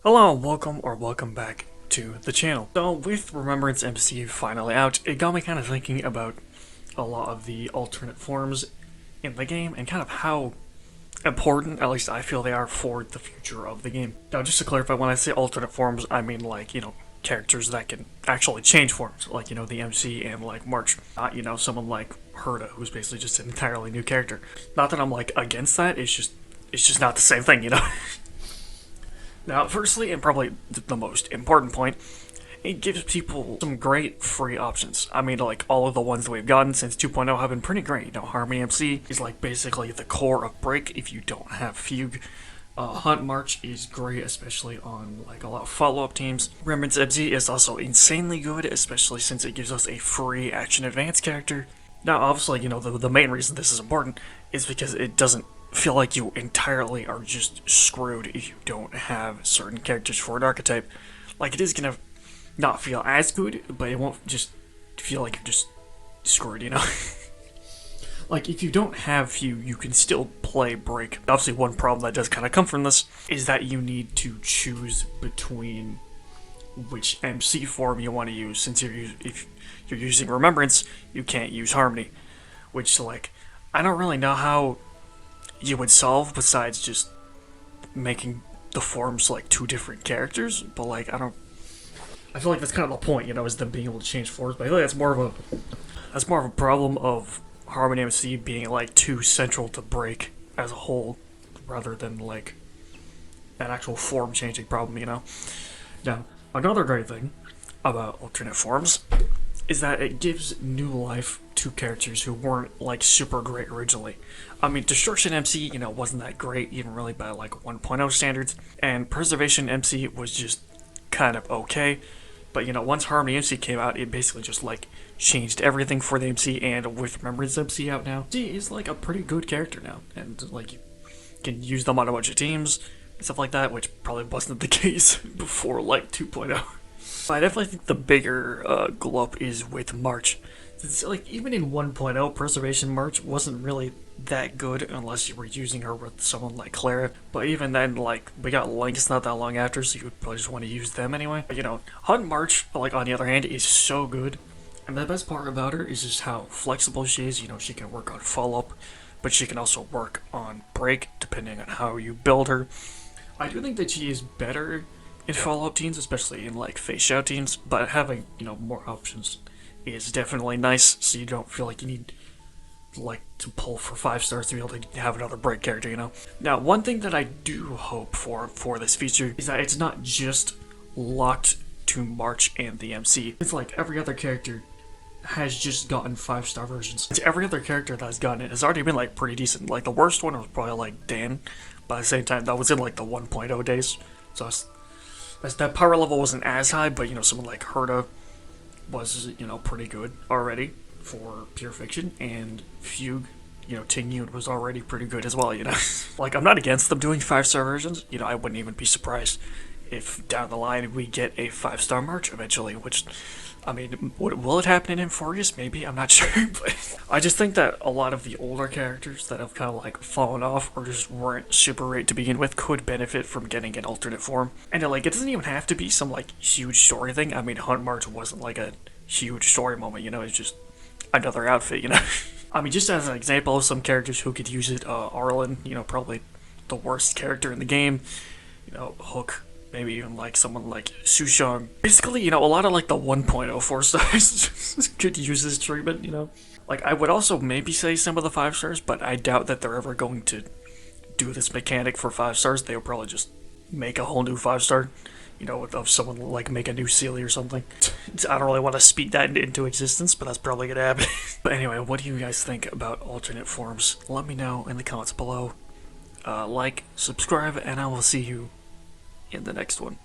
Hello, welcome back to the channel. So with Remembrance MC finally out, it got me kind of thinking about a lot of the alternate forms in the game and kind of how important, at least I feel they are, for the future of the game. Now just to clarify, when I say alternate forms, I mean like, characters that can actually change forms, like, the MC and like March. Not, someone like Herta, who's basically just an entirely new character. Not that I'm like against that, it's just not the same thing. Now, firstly, and probably the most important point, it gives people some great free options. I mean, like, all of the ones that we've gotten since 2.0 have been pretty great. Harmony MC is, like, basically the core of Break if you don't have Fugue. Hunt March is great, especially on, like, a lot of follow-up teams. Remembrance MC is also insanely good, especially since it gives us a free Action Advance character. Now, obviously, the main reason this is important is because it doesn't feel like you entirely are just screwed if you don't have certain characters for an archetype. Like, it is gonna not feel as good, but it won't just feel like you're just screwed. Like, if you don't have few, you can still play Break. Obviously, one problem that does kind of come from this is that you need to choose between which MC form you want to use. Since if you're using Remembrance, you can't use Harmony. Which, like, I don't really know how you would solve besides just making the forms like two different characters, but like I feel like that's kind of the point, is them being able to change forms. But I feel like that's more of a problem of Harmony MC being like too central to Break as a whole, rather than like an actual form changing problem. Now, another great thing about alternate forms is that it gives new life to characters who weren't like super great originally. I mean, Destruction MC, wasn't that great even really by like 1.0 standards, and Preservation MC was just kind of okay. But once Harmony MC came out, it basically just like changed everything for the MC, and with Remembrance MC out now, she is like a pretty good character now, and like you can use them on a bunch of teams and stuff like that, which probably wasn't the case before like 2.0. I definitely think the bigger glow up is with March. It's like even in 1.0, Preservation March wasn't really that good unless you were using her with someone like Clara. But even then, like, we got Lynx not that long after, so you would probably just want to use them anyway. But, Hunt March, like, on the other hand, is so good. And the best part about her is just how flexible she is. She can work on follow-up, but she can also work on break, depending on how you build her. I do think that she is better in follow-up teams, especially in, like, face-out teams, but having, more options is definitely nice, so you don't feel like you need like to pull for 5 stars to be able to have another break character. Now, one thing that I do hope for this feature is that it's not just locked to March and the MC. It's like every other character has just gotten 5-star versions. It's every other character that's gotten it has already been like pretty decent. Like the worst one was probably like Dan, but at the same time that was in like the 1.0 days, so that power level wasn't as high, but someone like Herta was, pretty good already for Pure Fiction, and Fugue, Tingyun was already pretty good as well. Like, I'm not against them doing 5-star versions. I wouldn't even be surprised if down the line we get a 5-star March eventually, which, I mean, will it happen in Inforius? Maybe, I'm not sure, but I just think that a lot of the older characters that have kind of like fallen off or just weren't super great to begin with could benefit from getting an alternate form. And like, it doesn't even have to be some like huge story thing. I mean, Hunt March wasn't like a huge story moment, it's just another outfit, I mean, just as an example of some characters who could use it, Arlen, probably the worst character in the game, Hook, maybe even like someone like Sushang. Basically, a lot of like the 1.0 4 stars could use this treatment, Like, I would also maybe say some of the 5 stars, but I doubt that they're ever going to do this mechanic for 5 stars. They'll probably just make a whole new 5-star, of someone like make a new Sealy or something. I don't really want to speak that into existence, but that's probably gonna happen. But anyway, what do you guys think about alternate forms? Let me know in the comments below. Like, subscribe, and I will see you in the next one.